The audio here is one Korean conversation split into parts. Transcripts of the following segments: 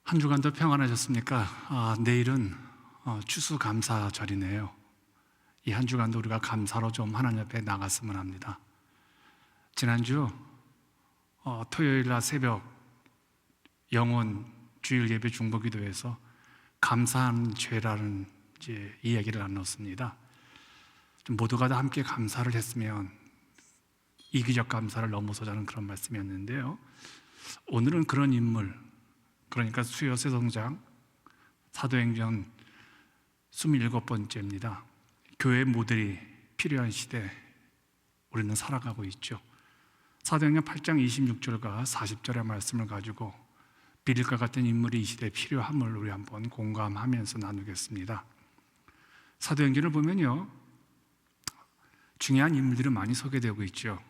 한 주간도 평안하셨습니까? 내일은 추수감사절이네요. 이 한 주간도 우리가 감사로 좀 하나님 앞에 나갔으면 합니다. 지난주 토요일 날 새벽 영혼 주일 예배 중보기도에서 감사한 죄라는 이야기를 나눴습니다. 모두가 다 함께 감사를 했으면 이기적 감사를 넘어서 자는 그런 말씀이었는데요. 오늘은 그런 인물, 그러니까 수요 세성장 사도행전 27번째입니다. 교회 모델이 필요한 시대 우리는 살아가고 있죠. 사도행전 8장 26절과 40절의 말씀을 가지고 비릴과 같은 인물이 이 시대에 필요함을 우리 한번 공감하면서 나누겠습니다. 사도행전을 보면요, 중요한 인물들이 많이 소개되고 있죠.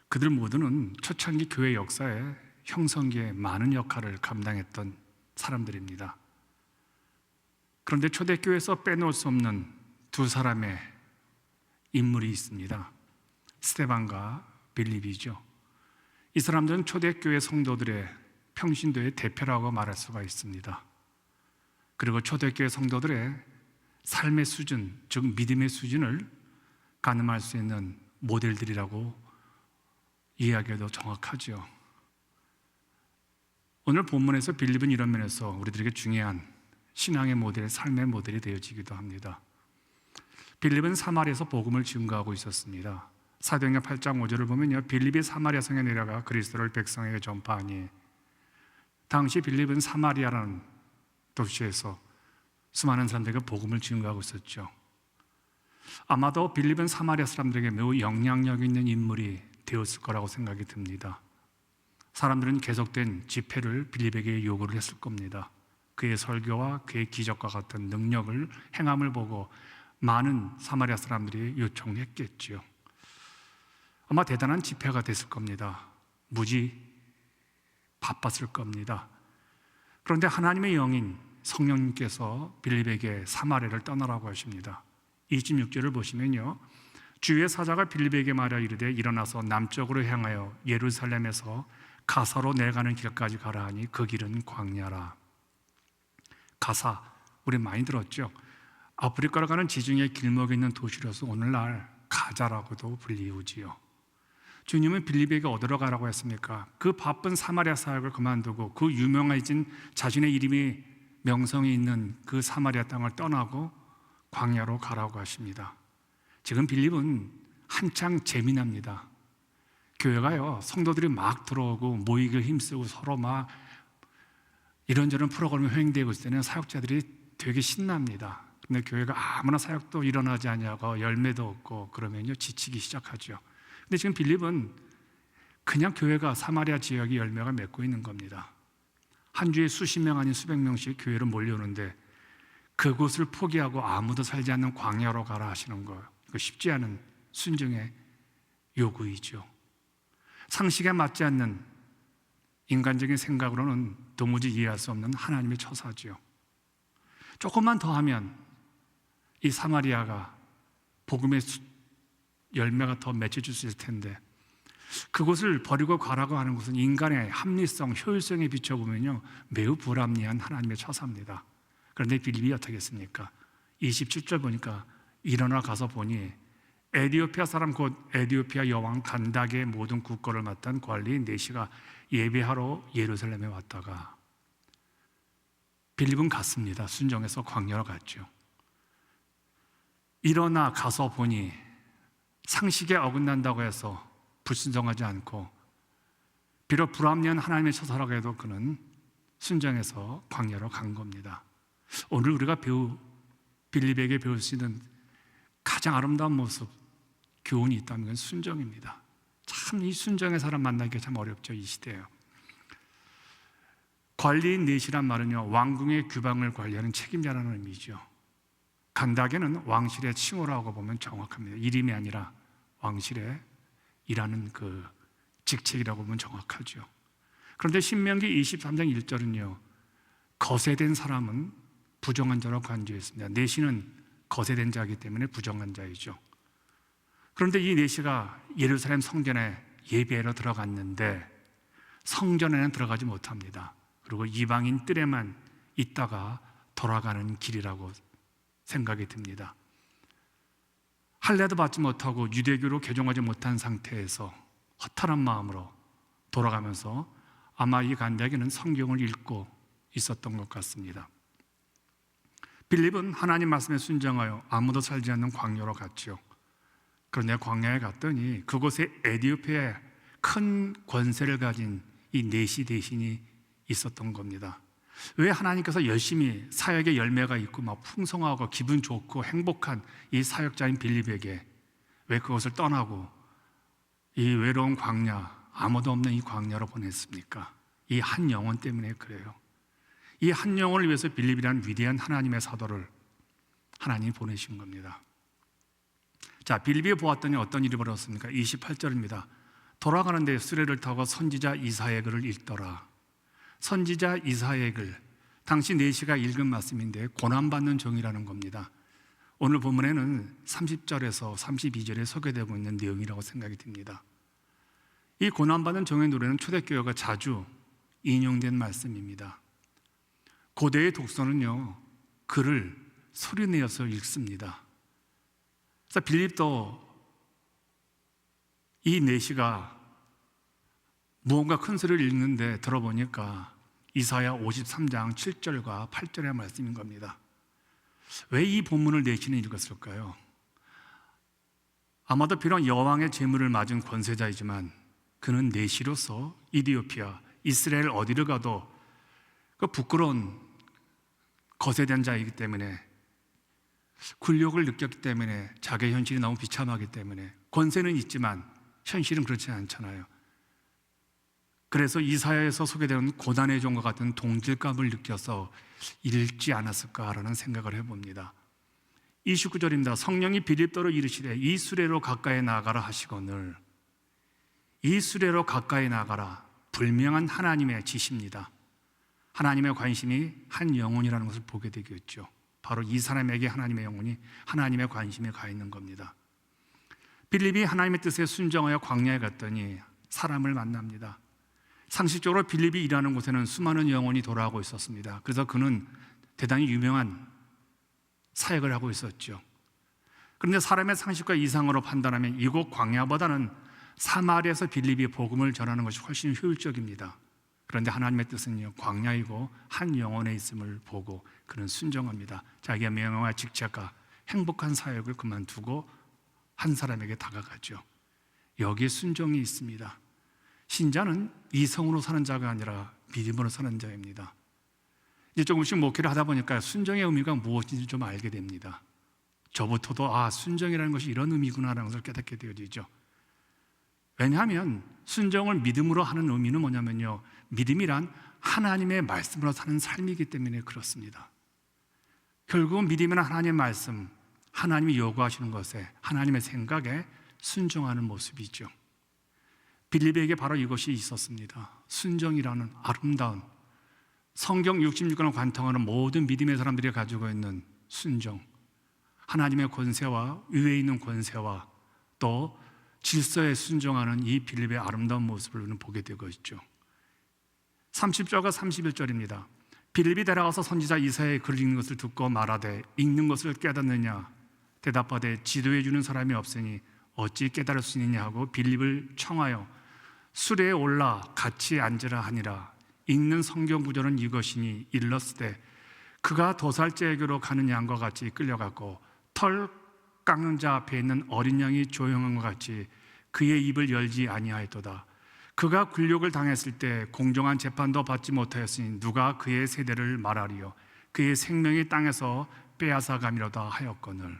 그들 모두는 초창기 교회 역사에 형성기에 많은 역할을 감당했던 사람들입니다. 그런데 초대교회에서 빼놓을 수 없는 두 사람의 인물이 있습니다. 스데반과 빌립이죠. 이 사람들은 초대교회 성도들의 평신도의 대표라고 말할 수가 있습니다. 그리고 초대교회 성도들의 삶의 수준, 즉 믿음의 수준을 가늠할 수 있는 모델들이라고 이야기해도 정확하죠. 오늘 본문에서 빌립은 이런 면에서 우리들에게 중요한 신앙의 모델, 삶의 모델이 되어지기도 합니다. 빌립은 사마리아에서 복음을 증거하고 있었습니다. 사도행전 8장 5절을 보면요, 빌립이 사마리아 성에 내려가 그리스도를 백성에게 전파하니, 당시 빌립은 사마리아라는 도시에서 수많은 사람들에게 복음을 증거하고 있었죠. 아마도 빌립은 사마리아 사람들에게 매우 영향력 있는 인물이 되었을 거라고 생각이 듭니다. 사람들은 계속된 집회를 빌립에게 요구를 했을 겁니다. 그의 설교와 그의 기적과 같은 능력을, 행함을 보고 많은 사마리아 사람들이 요청했겠지요. 아마 대단한 집회가 됐을 겁니다. 무지 바빴을 겁니다. 그런데 하나님의 영인 성령님께서 빌립에게 사마리아를 떠나라고 하십니다. 26절을 보시면요, 주의 사자가 빌립에게 말하여 이르되 일어나서 남쪽으로 향하여 예루살렘에서 가사로 내가는 길까지 가라 하니 그 길은 광야라. 가사, 우리 많이 들었죠? 아프리카로 가는 지중해 길목에 있는 도시로서 오늘날 가자라고도 불리우지요. 주님은 빌립에게 어디로 가라고 했습니까? 그 바쁜 사마리아 사역을 그만두고 그 유명해진 자신의 이름이 명성이 있는 그 사마리아 땅을 떠나고 광야로 가라고 하십니다. 지금 빌립은 한창 재미납니다. 교회가요, 성도들이 막 들어오고 모이기를 힘쓰고 서로 막 이런저런 프로그램이 횡행되고 있을 때는 사역자들이 되게 신납니다. 근데 교회가 아무나 사역도 일어나지 않냐고 열매도 없고 그러면요, 지치기 시작하죠. 근데 지금 빌립은 그냥 교회가 사마리아 지역이 열매가 맺고 있는 겁니다. 한 주에 수십 명 아닌 수백 명씩 교회로 몰려오는데 그곳을 포기하고 아무도 살지 않는 광야로 가라 하시는 거예요. 이거 쉽지 않은 순종의 요구이죠. 상식에 맞지 않는 인간적인 생각으로는 도무지 이해할 수 없는 하나님의 처사죠. 조금만 더 하면 이 사마리아가 복음의 열매가 더 맺혀질 수 있을 텐데, 그곳을 버리고 가라고 하는 것은 인간의 합리성, 효율성에 비춰보면요, 매우 불합리한 하나님의 처사입니다. 그런데 빌립이 어떻게 했습니까? 27절 보니까 일어나 가서 보니 에디오피아 사람 곧 에디오피아 여왕 간닥의 모든 국거를 맡은 관리인 네시가 예배하러 예루살렘에 왔다가, 빌립은 갔습니다. 순종해서 광야로 갔죠. 일어나 가서 보니 상식에 어긋난다고 해서 불순종하지 않고, 비록 불합리한 하나님의 처사라고 해도 그는 순종해서 광야로 간 겁니다. 오늘 우리가 빌립에게 배울 수 있는 가장 아름다운 모습, 교훈이 있다면 그건 순종입니다. 참 이 순종의 사람 만나기가 참 어렵죠, 이 시대에요. 관리인 넷이란 말은요, 왕궁의 규방을 관리하는 책임자라는 의미죠. 간닥에는 왕실의 칭호라고 보면 정확합니다. 이름이 아니라 왕실에 일하는 그 직책이라고 보면 정확하죠. 그런데 신명기 23장 1절은요, 거세된 사람은 부정한 자로 간주했습니다. 넷이는 거세된 자이기 때문에 부정한 자이죠. 그런데 이 넷이가 예루살렘 성전에 예배하러 들어갔는데 성전에는 들어가지 못합니다. 그리고 이방인 뜰에만 있다가 돌아가는 길이라고 생각이 듭니다. 할례도 받지 못하고 유대교로 개종하지 못한 상태에서 허탈한 마음으로 돌아가면서 아마 이 간다에게는 성경을 읽고 있었던 것 같습니다. 빌립은 하나님 말씀에 순종하여 아무도 살지 않는 광야로 갔죠. 그런데 광야에 갔더니 그곳에 에티오피아의 큰 권세를 가진 이 내시 대신이 있었던 겁니다. 왜 하나님께서 열심히 사역의 열매가 있고 막 풍성하고 기분 좋고 행복한 이 사역자인 빌립에게 왜 그것을 떠나고 이 외로운 광야, 아무도 없는 이 광야로 보냈습니까? 이 한 영혼 때문에 그래요. 이 한 영혼을 위해서 빌립이라는 위대한 하나님의 사도를 하나님이 보내신 겁니다. 자, 빌립이 보았더니 어떤 일이 벌어졌습니까? 28절입니다. 돌아가는 데 수레를 타고 선지자 이사야의 글을 읽더라. 선지자 이사야의 글, 당시 내시가 읽은 말씀인데 고난받는 종이라는 겁니다. 오늘 본문에는 30절에서 32절에 소개되고 있는 내용이라고 생각이 듭니다. 이 고난받는 종의 노래는 초대교회가 자주 인용된 말씀입니다. 고대의 독서는요, 글을 소리내어서 읽습니다. 그래서 빌립도 이 내시가 무언가 큰 소리를 읽는데 들어보니까 이사야 53장 7절과 8절의 말씀인 겁니다. 왜 이 본문을 내시는 읽었을까요? 아마도 비록 여왕의 재물을 맞은 권세자이지만 그는 내시로서 이디오피아, 이스라엘 어디를 가도 그 부끄러운 거세된 자이기 때문에, 굴욕을 느꼈기 때문에, 자기의 현실이 너무 비참하기 때문에, 권세는 있지만 현실은 그렇지 않잖아요. 그래서 이사야에서 소개되는 고난의 종과 같은 동질감을 느껴서 읽지 않았을까라는 생각을 해봅니다. 29절입니다. 성령이 빌립도로 이르시되 이 수레로 가까이 나아가라 하시거늘. 이 수레로 가까이 나아가라, 불명한 하나님의 지시입니다. 하나님의 관심이 한 영혼이라는 것을 보게 되겠죠. 바로 이 사람에게 하나님의 영혼이, 하나님의 관심이 가 있는 겁니다. 빌립이 하나님의 뜻에 순종하여 광야에 갔더니 사람을 만납니다. 상식적으로 빌립이 일하는 곳에는 수많은 영혼이 돌아가고 있었습니다. 그래서 그는 대단히 유명한 사역을 하고 있었죠. 그런데 사람의 상식과 이상으로 판단하면 이곳 광야보다는 사마리아에서 빌립이 복음을 전하는 것이 훨씬 효율적입니다. 그런데 하나님의 뜻은요, 광야이고 한 영혼에 있음을 보고 그는 순종합니다. 자기의 명예와 직책과 행복한 사역을 그만두고 한 사람에게 다가가죠. 여기에 순종이 있습니다. 신자는 이성으로 사는 자가 아니라 믿음으로 사는 자입니다. 이제 조금씩 목회를 하다 보니까 순종의 의미가 무엇인지 좀 알게 됩니다. 저부터도 순종이라는 것이 이런 의미구나라는 것을 깨닫게 되어지죠. 왜냐하면 순종을 믿음으로 하는 의미는 뭐냐면요, 믿음이란 하나님의 말씀으로 사는 삶이기 때문에 그렇습니다. 결국은 믿음이란 하나님의 말씀, 하나님이 요구하시는 것에, 하나님의 생각에 순종하는 모습이죠. 빌립에게 바로 이것이 있었습니다. 순종이라는 아름다운, 성경 66권을 관통하는 모든 믿음의 사람들이 가지고 있는 순종, 하나님의 권세와 위에 있는 권세와 또 질서에 순종하는 이 빌립의 아름다운 모습을 우리는 보게 되고 있죠. 30절과 31절입니다. 빌립이 데려가서 선지자 이사야의 글을 읽는 것을 듣고 말하되 읽는 것을 깨닫느냐? 대답하되 지도해 주는 사람이 없으니 어찌 깨달을 수 있느냐 하고 빌립을 청하여 수레에 올라 같이 앉으라 하니라. 읽는 성경 구절은 이것이니 일렀으되 그가 도살제에게로 가는 양과 같이 끌려갔고 털 깎는 자 앞에 있는 어린 양이 조용한 것 같이 그의 입을 열지 아니하였도다. 그가 굴욕을 당했을 때 공정한 재판도 받지 못하였으니 누가 그의 세대를 말하리요? 그의 생명이 땅에서 빼앗아가미로다 하였거늘.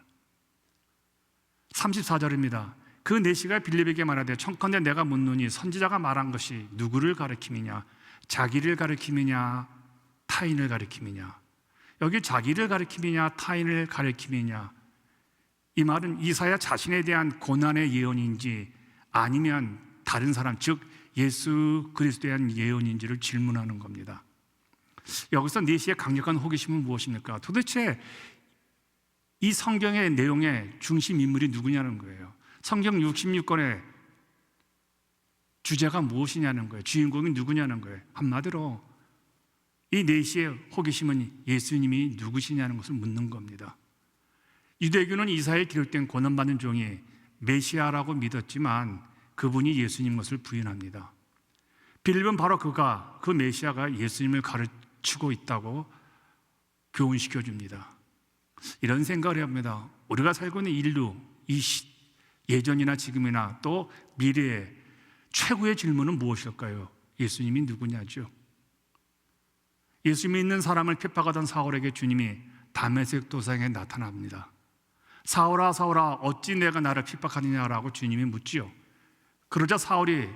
34절입니다. 그 내시가 빌립에게 말하되 청컨대 내가 묻노니 선지자가 말한 것이 누구를 가리킴이냐? 자기를 가리킴이냐? 타인을 가리킴이냐? 여기 자기를 가리킴이냐? 타인을 가리킴이냐? 이 말은 이사야 자신에 대한 고난의 예언인지 아니면 다른 사람, 즉 예수 그리스도에 대한 예언인지를 질문하는 겁니다. 여기서 내시의 강력한 호기심은 무엇입니까? 도대체 이 성경의 내용의 중심 인물이 누구냐는 거예요. 성경 66권의 주제가 무엇이냐는 거예요. 주인공이 누구냐는 거예요. 한마디로 이 내시의 호기심은 예수님이 누구시냐는 것을 묻는 겁니다. 유대교는 이사야에 기록된 고난받는 종이 메시아라고 믿었지만 그분이 예수님 것을 부인합니다. 빌립은 바로 그 메시아가 예수님을 가르치고 있다고 교훈시켜 줍니다. 이런 생각을 합니다. 우리가 살고 있는 인류, 예전이나 지금이나 또 미래에 최고의 질문은 무엇일까요? 예수님이 누구냐죠. 예수 믿는 사람을 핍박하던 사울에게 주님이 다메섹 도상에 나타납니다. 사울아 사울아 어찌 내가 나를 핍박하느냐라고 주님이 묻지요. 그러자 사울이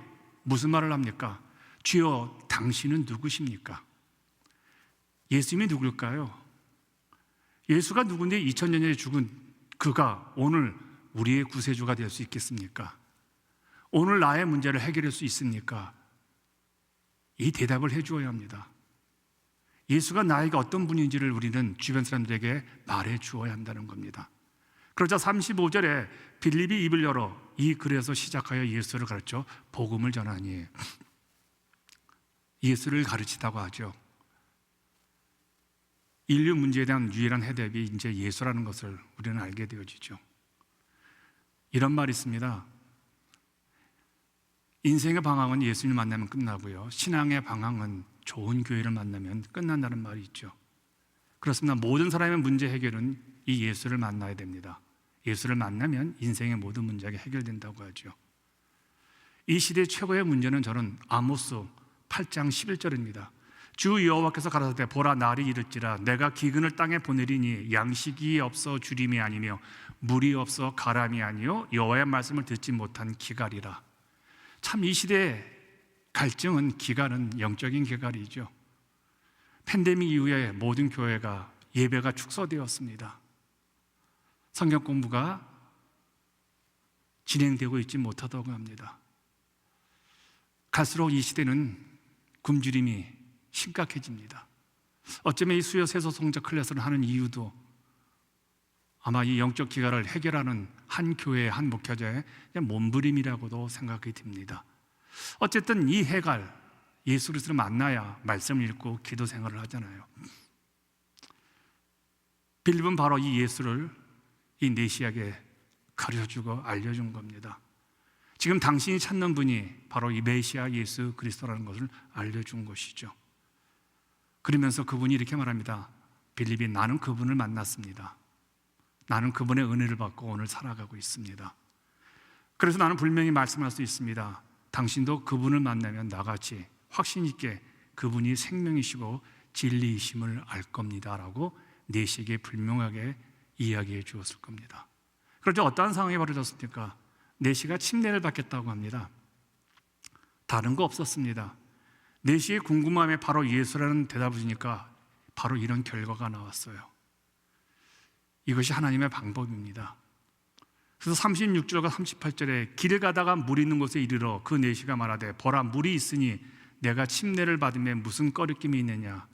무슨 말을 합니까? 주여 당신은 누구십니까? 예수님이 누굴까요? 예수가 누군데 2000년 전에 죽은 그가 오늘 우리의 구세주가 될 수 있겠습니까? 오늘 나의 문제를 해결할 수 있습니까? 이 대답을 해주어야 합니다. 예수가 나에게 어떤 분인지를 우리는 주변 사람들에게 말해 주어야 한다는 겁니다. 그러자 35절에 빌립이 입을 열어 이 글에서 시작하여 예수를 가르쳐 복음을 전하니, 예수를 가르치다고 하죠. 인류 문제에 대한 유일한 해답이 이제 예수라는 것을 우리는 알게 되어지죠. 이런 말이 있습니다. 인생의 방황은 예수님을 만나면 끝나고요, 신앙의 방황은 좋은 교회를 만나면 끝난다는 말이 있죠. 그렇습니다. 모든 사람의 문제 해결은 이 예수를 만나야 됩니다. 예수를 만나면 인생의 모든 문제가 해결된다고 하죠. 이 시대의 최고의 문제는 저는 아모스 8장 11절입니다. 주 여호와께서 가라사대 보라 날이 이를지라 내가 기근을 땅에 보내리니 양식이 없어 주림이 아니며 물이 없어 가람이 아니요 여호와의 말씀을 듣지 못한 기갈이라. 참 이 시대의 갈증은, 기갈은 영적인 기갈이죠. 팬데믹 이후에 모든 교회가 예배가 축소되었습니다. 성경 공부가 진행되고 있지 못하다고 합니다. 갈수록 이 시대는 굶주림이 심각해집니다. 어쩌면 이 수요 세소 성적 클래스를 하는 이유도 아마 이 영적 기갈을 해결하는 한 교회의 한 목회자의 몸부림이라고도 생각이 듭니다. 어쨌든 이 해갈, 예수 그리스도를 만나야 말씀을 읽고 기도 생활을 하잖아요. 빌립은 바로 이 예수를 이 메시아에게 가르쳐주고 알려준 겁니다. 지금 당신이 찾는 분이 바로 이 메시아 예수 그리스도라는 것을 알려준 것이죠. 그러면서 그분이 이렇게 말합니다. 빌립이 나는 그분을 만났습니다. 나는 그분의 은혜를 받고 오늘 살아가고 있습니다. 그래서 나는 분명히 말씀할 수 있습니다. 당신도 그분을 만나면 나같이 확신 있게 그분이 생명이시고 진리이심을 알 겁니다 라고 내시에게 분명하게 이야기해 주었을 겁니다. 그런데 어떠한 상황이 벌어졌습니까? 내시가 침례를 받겠다고 합니다. 다른 거 없었습니다. 내시의 궁금함에 바로 예수라는 대답을 주니까 바로 이런 결과가 나왔어요. 이것이 하나님의 방법입니다. 그래서 36절과 38절에 길을 가다가 물 있는 곳에 이르러 그 내시가 말하되 보라 물이 있으니 내가 침례를 받음에 무슨 꺼리낌이 있느냐.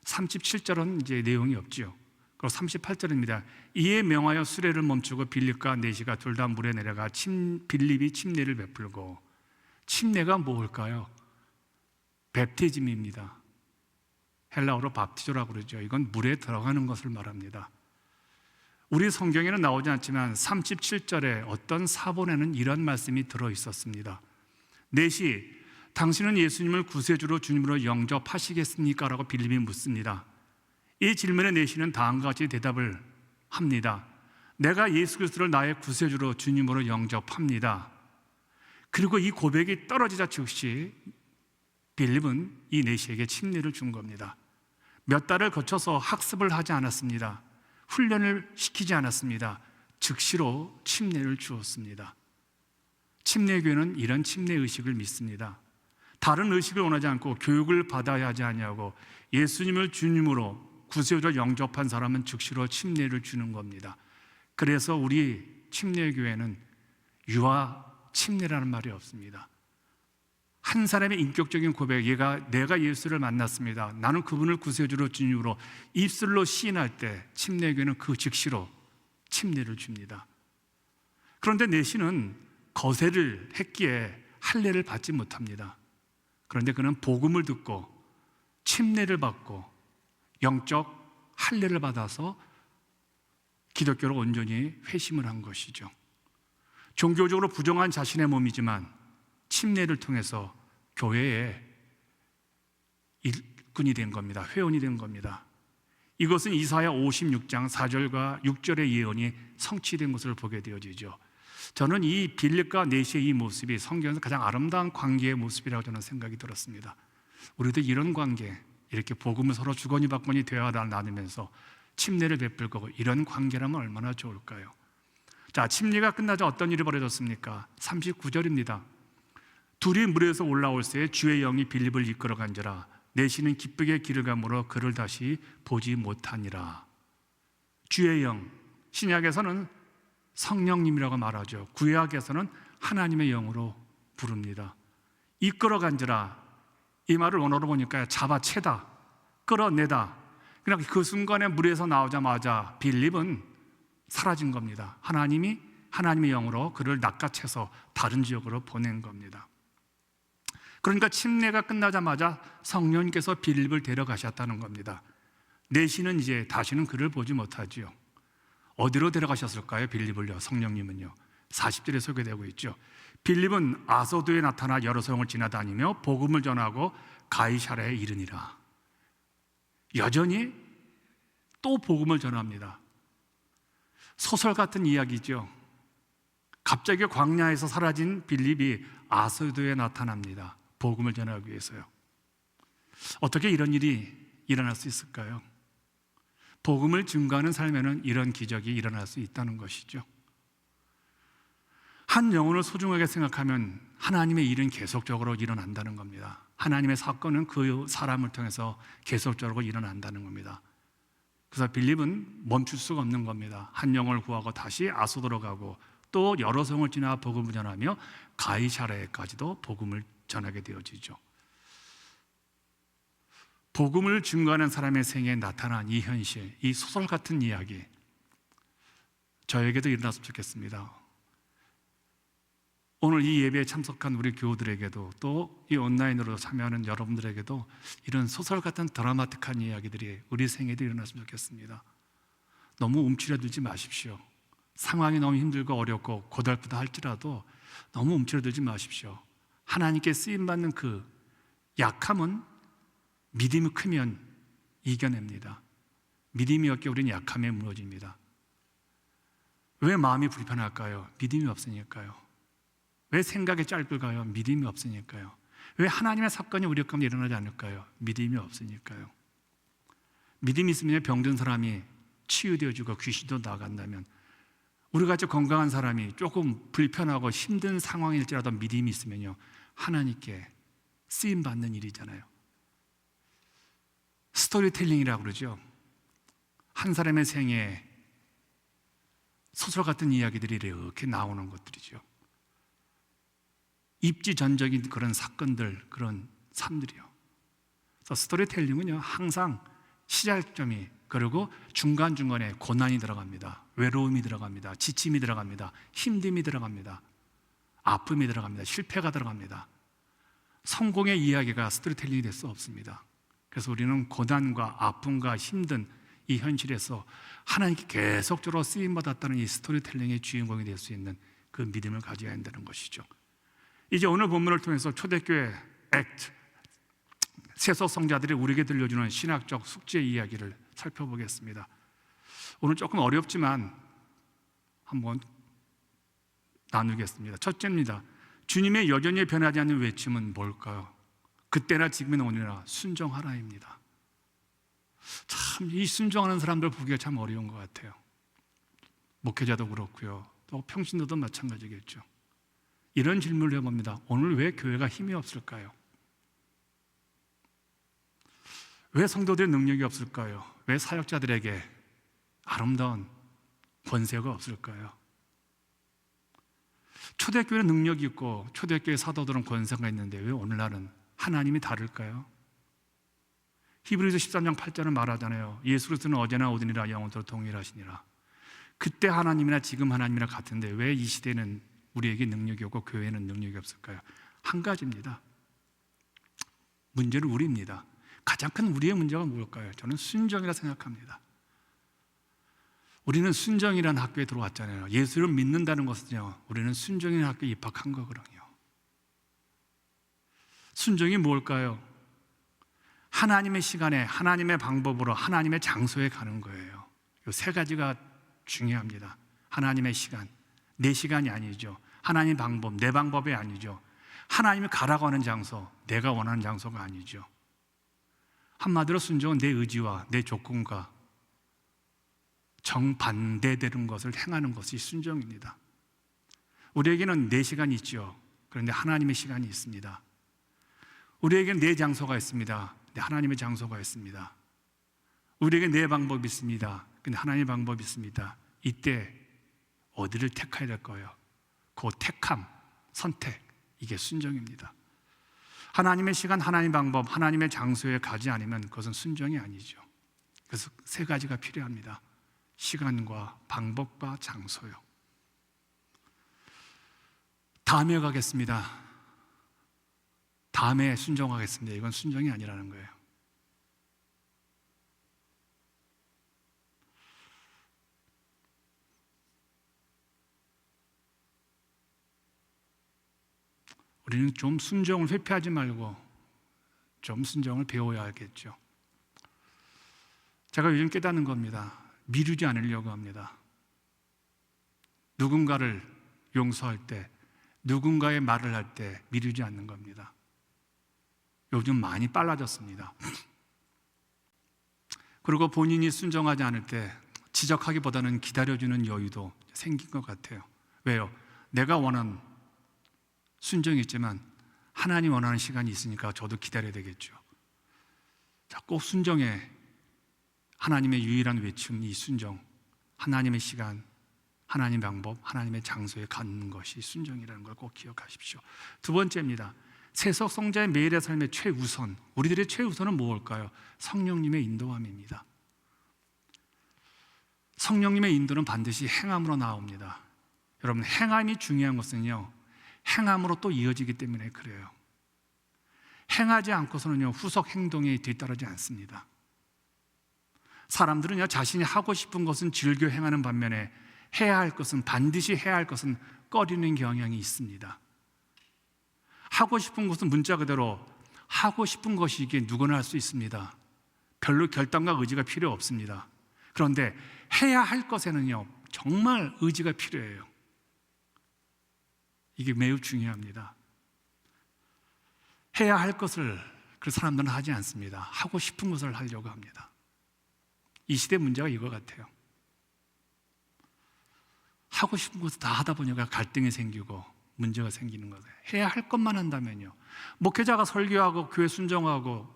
37절은 이제 내용이 없지요. 그리고 38절입니다. 이에 명하여 수레를 멈추고 빌립과 내시가 둘 다 물에 내려가 빌립이 침례를 베풀고, 침례가 뭘까요? 베프티즘입니다. 헬라어로 밥티조라고 그러죠. 이건 물에 들어가는 것을 말합니다. 우리 성경에는 나오지 않지만 37절에 어떤 사본에는 이런 말씀이 들어있었습니다. 내시, 당신은 예수님을 구세주로 주님으로 영접하시겠습니까? 라고 빌립이 묻습니다. 이 질문에 내시는 다음과 같이 대답을 합니다. 내가 예수 그리스도를 나의 구세주로 주님으로 영접합니다. 그리고 이 고백이 떨어지자 즉시 빌립은 이 내시에게 침례를 준 겁니다. 몇 달을 거쳐서 학습을 하지 않았습니다. 훈련을 시키지 않았습니다. 즉시로 침례를 주었습니다. 침례교회는 이런 침례 의식을 믿습니다. 다른 의식을 원하지 않고 교육을 받아야 하지 아니하고 예수님을 주님으로 구세주로 영접한 사람은 즉시로 침례를 주는 겁니다. 그래서 우리 침례교회는 유아 침례라는 말이 없습니다. 한 사람의 인격적인 고백, 내가 예수를 만났습니다. 나는 그분을 구세주로 주님으로 입술로 시인할 때 침례교회는 그 즉시로 침례를 줍니다. 그런데 내시는 거세를 했기에 할례를 받지 못합니다. 그런데 그는 복음을 듣고 침례를 받고 영적 할례를 받아서 기독교로 온전히 회심을 한 것이죠. 종교적으로 부정한 자신의 몸이지만 침례를 통해서 교회의 일꾼이 된 겁니다. 회원이 된 겁니다. 이것은 이사야 56장 4절과 6절의 예언이 성취된 것을 보게 되어지죠. 저는 이 빌립과 내시의 이 모습이 성경에서 가장 아름다운 관계의 모습이라고 저는 생각이 들었습니다. 우리도 이런 관계, 이렇게 복음을 서로 주거니 받거니 대화 나누면서 침례를 베풀고 이런 관계라면 얼마나 좋을까요? 자, 침례가 끝나자 어떤 일이 벌어졌습니까? 39절입니다. 둘이 물에서 올라올 새 주의 영이 빌립을 이끌어 간지라 내시는 기쁘게 길을 가므로 그를 다시 보지 못하니라. 주의 영, 신약에서는 성령님이라고 말하죠. 구약에서는 하나님의 영으로 부릅니다. 이끌어 간지라, 이 말을 원어로 보니까 잡아채다, 끌어내다. 그냥 그 순간에 물에서 나오자마자 빌립은 사라진 겁니다. 하나님의 영으로 그를 낚아채서 다른 지역으로 보낸 겁니다. 그러니까 침례가 끝나자마자 성령님께서 빌립을 데려가셨다는 겁니다. 내시는 이제 다시는 그를 보지 못하지요. 어디로 데려가셨을까요? 빌립을요, 성령님은요. 40절에 소개되고 있죠. 빌립은 아소도에 나타나 여러 성을 지나다니며 복음을 전하고 가이사랴에 이르니라. 여전히 또 복음을 전합니다. 소설 같은 이야기죠. 갑자기 광야에서 사라진 빌립이 아소도에 나타납니다. 복음을 전하기 위해서요. 어떻게 이런 일이 일어날 수 있을까요? 복음을 증거하는 삶에는 이런 기적이 일어날 수 있다는 것이죠. 한 영혼을 소중하게 생각하면 하나님의 일은 계속적으로 일어난다는 겁니다. 하나님의 사건은 그 사람을 통해서 계속적으로 일어난다는 겁니다. 그래서 빌립은 멈출 수가 없는 겁니다. 한 영혼을 구하고 다시 아소도로 가고 또 여러 성을 지나 복음을 전하며 가이사랴에까지도 복음을 전하게 되어지죠. 복음을 증거하는 사람의 생애에 나타난 이 현실, 이 소설 같은 이야기, 저에게도 일어났으면 좋겠습니다. 오늘 이 예배에 참석한 우리 교우들에게도 또 이 온라인으로 참여하는 여러분들에게도 이런 소설 같은 드라마틱한 이야기들이 우리 생애도 일어났으면 좋겠습니다. 너무 움츠려들지 마십시오. 상황이 너무 힘들고 어렵고 고달프다 할지라도 너무 움츠려들지 마십시오. 하나님께 쓰임받는 그 약함은 믿음이 크면 이겨냅니다. 믿음이 없게 우리는 약함에 무너집니다. 왜 마음이 불편할까요? 믿음이 없으니까요. 왜 생각이 짧을까요? 믿음이 없으니까요. 왜 하나님의 사건이 우리 가운데 일어나지 않을까요? 믿음이 없으니까요. 믿음이 있으면 병든 사람이 치유되어지고 귀신도 나간다면, 우리같이 건강한 사람이 조금 불편하고 힘든 상황일지라도 믿음이 있으면요, 하나님께 쓰임받는 일이잖아요. 스토리텔링이라고 그러죠. 한 사람의 생애에 소설 같은 이야기들이 이렇게 나오는 것들이죠. 입지전적인 그런 사건들, 그런 삶들이요. 그래서 스토리텔링은요, 항상 시작점이, 그리고 중간중간에 고난이 들어갑니다. 외로움이 들어갑니다. 지침이 들어갑니다. 힘듦이 들어갑니다. 아픔이 들어갑니다. 실패가 들어갑니다. 성공의 이야기가 스토리텔링이 될 수 없습니다. 그래서 우리는 고난과 아픔과 힘든 이 현실에서 하나님께 계속적으로 쓰임받았다는 이 스토리텔링의 주인공이 될 수 있는 그 믿음을 가져야 한다는 것이죠. 이제 오늘 본문을 통해서 초대교회 액트, 세속성자들이 우리에게 들려주는 신학적 숙제 이야기를 살펴보겠습니다. 오늘 조금 어렵지만 한번 나누겠습니다. 첫째입니다. 주님의 여전히 변하지 않는 외침은 뭘까요? 그때나 지금이나 오늘이나 순종하라입니다. 참, 이 순종하는 사람들 보기가 참 어려운 것 같아요. 목회자도 그렇고요, 또 평신도도 마찬가지겠죠. 이런 질문을 해봅니다. 오늘 왜 교회가 힘이 없을까요? 왜 성도들의 능력이 없을까요? 왜 사역자들에게 아름다운 권세가 없을까요? 초대교회는 능력이 있고 초대교회 사도들은 권세가 있는데 왜 오늘날은 하나님이 다를까요? 히브리서 13장 8절은 말하잖아요. 예수 그리스도는 어제나 오늘이라 영원토록 동일하시니라. 그때 하나님이나 지금 하나님이나 같은데 왜 이 시대는 우리에게 능력이 없고 교회는 능력이 없을까요? 한 가지입니다. 문제는 우리입니다. 가장 큰 우리의 문제가 뭘까요? 저는 순종이라 생각합니다. 우리는 순종이라는 학교에 들어왔잖아요. 예수를 믿는다는 것은요, 우리는 순종이라는 학교에 입학한 거거든요. 순종이 뭘까요? 하나님의 시간에, 하나님의 방법으로, 하나님의 장소에 가는 거예요. 이 세 가지가 중요합니다. 하나님의 시간, 내 시간이 아니죠. 하나님 방법, 내 방법이 아니죠. 하나님이 가라고 하는 장소, 내가 원하는 장소가 아니죠. 한마디로 순종은 내 의지와 내 조건과 정반대되는 것을 행하는 것이 순종입니다. 우리에게는 내 시간이 있죠. 그런데 하나님의 시간이 있습니다. 우리에게는 내 장소가 있습니다. 근데 하나님의 장소가 있습니다. 우리에게 내 방법이 있습니다. 근데 하나님의 방법이 있습니다. 이때 어디를 택해야 될 거예요? 그 택함, 선택, 이게 순종입니다. 하나님의 시간, 하나님의 방법, 하나님의 장소에 가지 않으면 그것은 순종이 아니죠. 그래서 세 가지가 필요합니다. 시간과 방법과 장소요. 다음에 가겠습니다. 다음에 순종하겠습니다. 이건 순종이 아니라는 거예요. 우리는 좀 순종을 회피하지 말고 좀 순종을 배워야겠죠. 제가 요즘 깨닫는 겁니다. 미루지 않으려고 합니다. 누군가를 용서할 때, 누군가의 말을 할 때 미루지 않는 겁니다. 요즘 많이 빨라졌습니다. 그리고 본인이 순종하지 않을 때 지적하기보다는 기다려주는 여유도 생긴 것 같아요. 왜요? 내가 원하는 순종이 있지만 하나님 원하는 시간이 있으니까 저도 기다려야 되겠죠. 자, 꼭 순종에 하나님의 유일한 외침, 이 순종, 하나님의 시간, 하나님의 방법, 하나님의 장소에 갖는 것이 순종이라는 걸 꼭 기억하십시오. 두 번째입니다. 세속 성자의 매일의 삶의 최우선, 우리들의 최우선은 무엇일까요? 성령님의 인도함입니다. 성령님의 인도는 반드시 행함으로 나옵니다. 여러분, 행함이 중요한 것은요, 행함으로 또 이어지기 때문에 그래요. 행하지 않고서는요, 후속 행동에 뒤따르지 않습니다. 사람들은요, 자신이 하고 싶은 것은 즐겨 행하는 반면에 해야 할 것은, 반드시 해야 할 것은 꺼리는 경향이 있습니다. 하고 싶은 것은 문자 그대로 하고 싶은 것이기에 누구나 할 수 있습니다. 별로 결단과 의지가 필요 없습니다. 그런데 해야 할 것에는요, 정말 의지가 필요해요. 이게 매우 중요합니다. 해야 할 것을 그 사람들은 하지 않습니다. 하고 싶은 것을 하려고 합니다. 이 시대 문제가 이거 같아요. 하고 싶은 것을 다 하다 보니까 갈등이 생기고 문제가 생기는 거예요. 해야 할 것만 한다면요, 목회자가 설교하고 교회 순종하고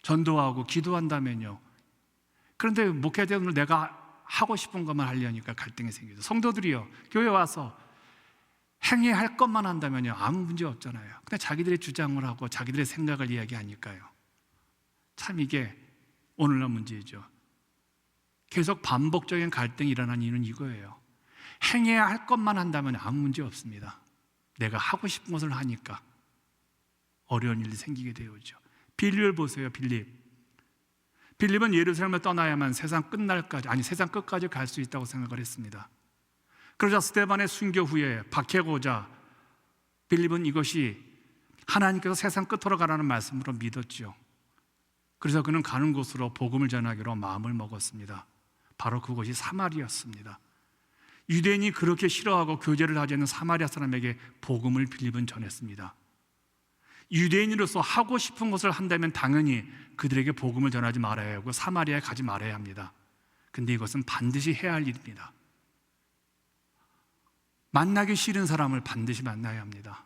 전도하고 기도한다면요, 그런데 목회자는 내가 하고 싶은 것만 하려니까 갈등이 생기죠. 성도들이요, 교회 와서 행해야 할 것만 한다면요, 아무 문제 없잖아요. 근데 자기들의 주장을 하고 자기들의 생각을 이야기하니까요, 참 이게 오늘날 문제이죠. 계속 반복적인 갈등이 일어나는 이유는 이거예요. 행해야 할 것만 한다면 아무 문제 없습니다. 내가 하고 싶은 것을 하니까 어려운 일이 생기게 되었죠. 빌립을 보세요. 빌립은 예루살렘을 떠나야만 세상 끝날까지, 아니 세상 끝까지 갈 수 있다고 생각을 했습니다. 그러자 스데반의 순교 후에 박해고자 빌립은 이것이 하나님께서 세상 끝으로 가라는 말씀으로 믿었죠. 그래서 그는 가는 곳으로 복음을 전하기로 마음을 먹었습니다. 바로 그곳이 사마리아였습니다. 유대인이 그렇게 싫어하고 교제를 하지 않는 사마리아 사람에게 복음을 빌립은 전했습니다. 유대인으로서 하고 싶은 것을 한다면 당연히 그들에게 복음을 전하지 말아야 하고 사마리아에 가지 말아야 합니다. 근데 이것은 반드시 해야 할 일입니다. 만나기 싫은 사람을 반드시 만나야 합니다.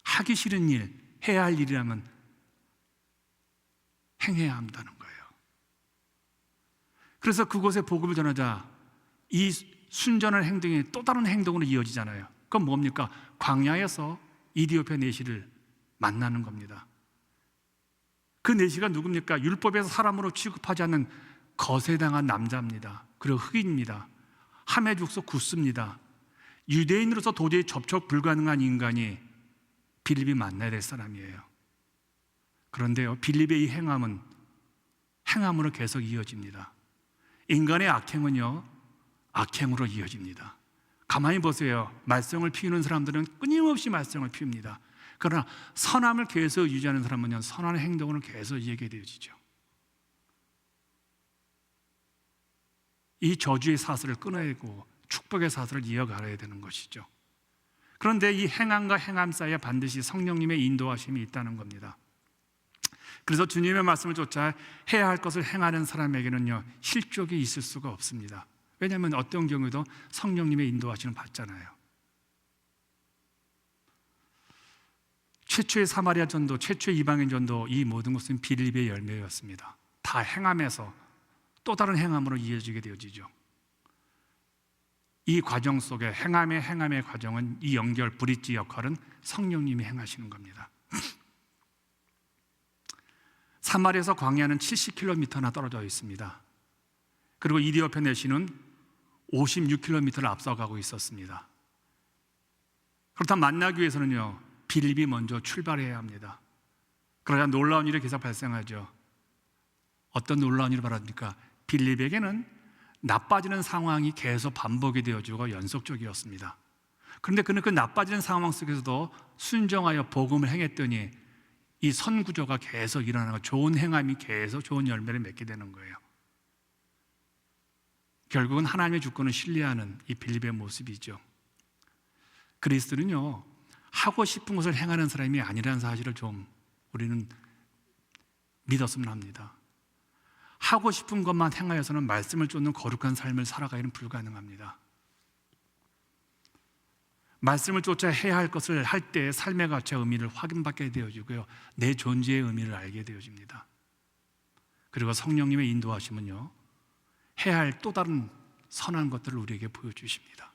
하기 싫은 일, 해야 할 일이라면 행해야 한다는 거예요. 그래서 그곳에 복음을 전하자 이 순전한 행동이 또 다른 행동으로 이어지잖아요. 그건 뭡니까? 광야에서 이디오피아 내시를 만나는 겁니다. 그 내시가 누굽니까? 율법에서 사람으로 취급하지 않는 거세당한 남자입니다. 그리고 흑인입니다. 함에 죽서 굳습니다. 유대인으로서 도저히 접촉 불가능한 인간이 빌립이 만나야 될 사람이에요. 그런데요, 빌립의 이 행함은 행함으로 계속 이어집니다. 인간의 악행은요, 악행으로 이어집니다. 가만히 보세요. 말썽을 피우는 사람들은 끊임없이 말썽을 피웁니다. 그러나 선함을 계속 유지하는 사람은요, 선한 행동으로 계속 이어게 되어지죠. 이 저주의 사슬을 끊어내고 축복의 사슬을 이어가야 되는 것이죠. 그런데 이 행함과 행함 사이에 반드시 성령님의 인도하심이 있다는 겁니다. 그래서 주님의 말씀을 쫓아 해야 할 것을 행하는 사람에게는요, 실족이 있을 수가 없습니다. 왜냐하면 어떤 경우에도 성령님의 인도하심을 받잖아요. 최초의 사마리아 전도, 최초의 이방인 전도, 이 모든 것은 빌립의 열매였습니다. 다 행함에서 또 다른 행함으로 이어지게 되어지죠. 이 과정 속에 행함의 과정은, 이 연결 브릿지 역할은 성령님이 행하시는 겁니다. 사마리아에서 광야는 70km나 떨어져 있습니다. 그리고 이디오피아 내시는 56km를 앞서가고 있었습니다. 그렇다면 만나기 위해서는요, 빌립이 먼저 출발해야 합니다. 그러자 놀라운 일이 계속 발생하죠. 어떤 놀라운 일을 말합니까? 빌립에게는 나빠지는 상황이 계속 반복이 되어지고 연속적이었습니다. 그런데 그는 그 나빠지는 상황 속에서도 순종하여 복음을 행했더니 이 선구조가 계속 일어나고 좋은 행함이 계속 좋은 열매를 맺게 되는 거예요. 결국은 하나님의 주권을 신뢰하는 이 빌립의 모습이죠. 그리스도는요, 하고 싶은 것을 행하는 사람이 아니라는 사실을 좀 우리는 믿었으면 합니다. 하고 싶은 것만 행하여서는 말씀을 쫓는 거룩한 삶을 살아가기는 불가능합니다. 말씀을 쫓아 해야 할 것을 할 때 삶의 가치와 의미를 확인받게 되어지고요, 내 존재의 의미를 알게 되어집니다. 그리고 성령님의 인도하심은요, 해야 할 또 다른 선한 것들을 우리에게 보여주십니다.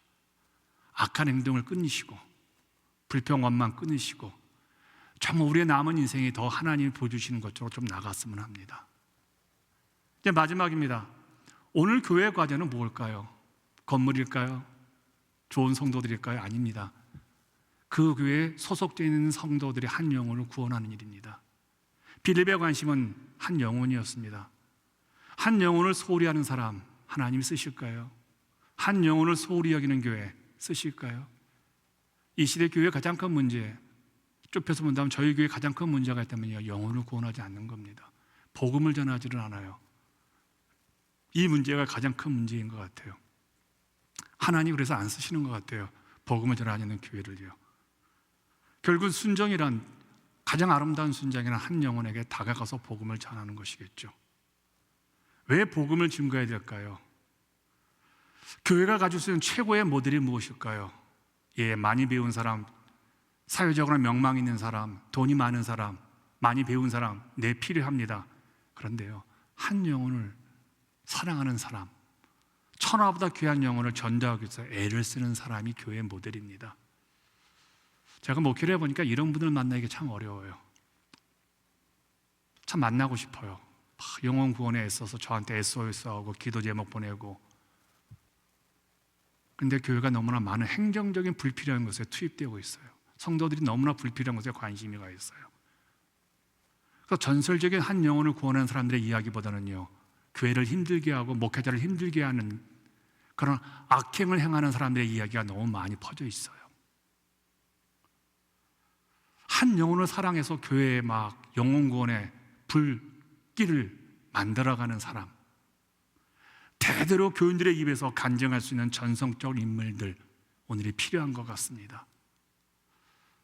악한 행동을 끊으시고 불평 원망 끊으시고 정말 우리의 남은 인생이 더 하나님이 보여주시는 것처럼 좀 나갔으면 합니다. 이제 마지막입니다. 오늘 교회 과제는 무엇일까요? 건물일까요? 좋은 성도들일까요? 아닙니다. 그 교회에 소속되어 있는 성도들의 한 영혼을 구원하는 일입니다. 빌립의 관심은 한 영혼이었습니다. 한 영혼을 소홀히 하는 사람 하나님이 쓰실까요? 한 영혼을 소홀히 여기는 교회 쓰실까요? 이 시대 교회의 가장 큰 문제, 좁혀서 본다면 저희 교회의 가장 큰 문제가 있다면요, 영혼을 구원하지 않는 겁니다. 복음을 전하지를 않아요. 이 문제가 가장 큰 문제인 것 같아요. 하나님 그래서 안 쓰시는 것 같아요. 복음을 전하지 않는 교회를요. 결국 순종이란, 가장 아름다운 순종이란 한 영혼에게 다가가서 복음을 전하는 것이겠죠. 왜 복음을 증거해야 될까요? 교회가 가질 수 있는 최고의 모델이 무엇일까요? 예, 많이 배운 사람, 사회적으로 명망 있는 사람, 돈이 많은 사람, 많이 배운 사람, 네, 필요합니다. 그런데요, 한 영혼을 사랑하는 사람, 천하보다 귀한 영혼을 전도하기 위해서 애를 쓰는 사람이 교회의 모델입니다. 제가 목회를 해보니까 이런 분들 만나기 참 어려워요. 참 만나고 싶어요. 영혼 구원에 애써서 저한테 SOS하고 기도 제목 보내고. 근데 교회가 너무나 많은 행정적인 불필요한 것에 투입되고 있어요. 성도들이 너무나 불필요한 것에 관심이 가 있어요. 그래서 전설적인 한 영혼을 구원하는 사람들의 이야기보다는요, 교회를 힘들게 하고 목회자를 힘들게 하는 그런 악행을 행하는 사람들의 이야기가 너무 많이 퍼져 있어요. 한 영혼을 사랑해서 교회에 막 영혼 구원의 불길을 만들어가는 사람, 대대로 교인들의 입에서 간증할 수 있는 전성적 인물들, 오늘이 필요한 것 같습니다.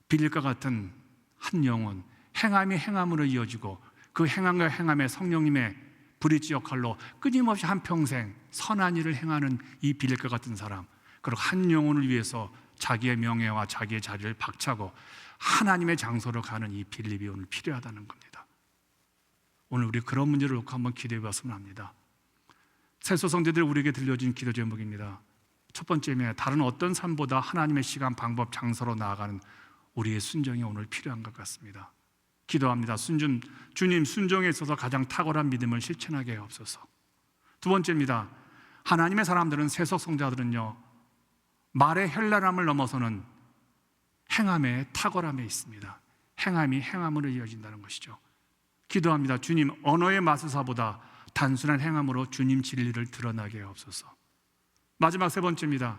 빌립과 같은 한 영혼, 행함이 행함으로 이어지고 그 행함과 행함의 성령님의 브릿지 역할로 끊임없이 한평생 선한 일을 행하는 이 빌립과 같은 사람, 그리고 한 영혼을 위해서 자기의 명예와 자기의 자리를 박차고 하나님의 장소로 가는 이 빌립이 오늘 필요하다는 겁니다. 오늘 우리 그런 문제를 놓고 한번 기도해 봤으면 합니다. 세소 성도들 우리에게 들려준 기도 제목입니다. 첫 번째는 다른 어떤 삶보다 하나님의 시간, 방법, 장소로 나아가는 우리의 순종이 오늘 필요한 것 같습니다. 기도합니다. 주님, 순종에 있어서 가장 탁월한 믿음을 실천하게 하옵소서. 두 번째입니다. 하나님의 사람들은, 세속 성자들은요, 말의 현란함을 넘어서는 행함의 탁월함에 있습니다. 행함이 행함으로 이어진다는 것이죠. 기도합니다. 주님, 언어의 마술사보다 단순한 행함으로 주님 진리를 드러나게 하옵소서. 마지막 세 번째입니다.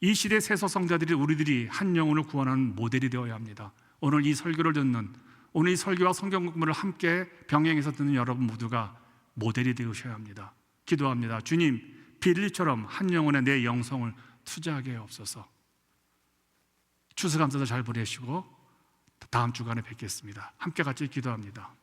이 시대 세서성자들이 우리들이 한 영혼을 구원하는 모델이 되어야 합니다. 오늘 이 설교를 듣는, 오늘 이 설교와 성경 공부를 함께 병행해서 듣는 여러분 모두가 모델이 되셔야 합니다. 기도합니다. 주님, 빌리처럼 한 영혼에 내 영성을 투자하게 하옵소서. 추수감사도 잘 보내시고 다음 주간에 뵙겠습니다. 함께 같이 기도합니다.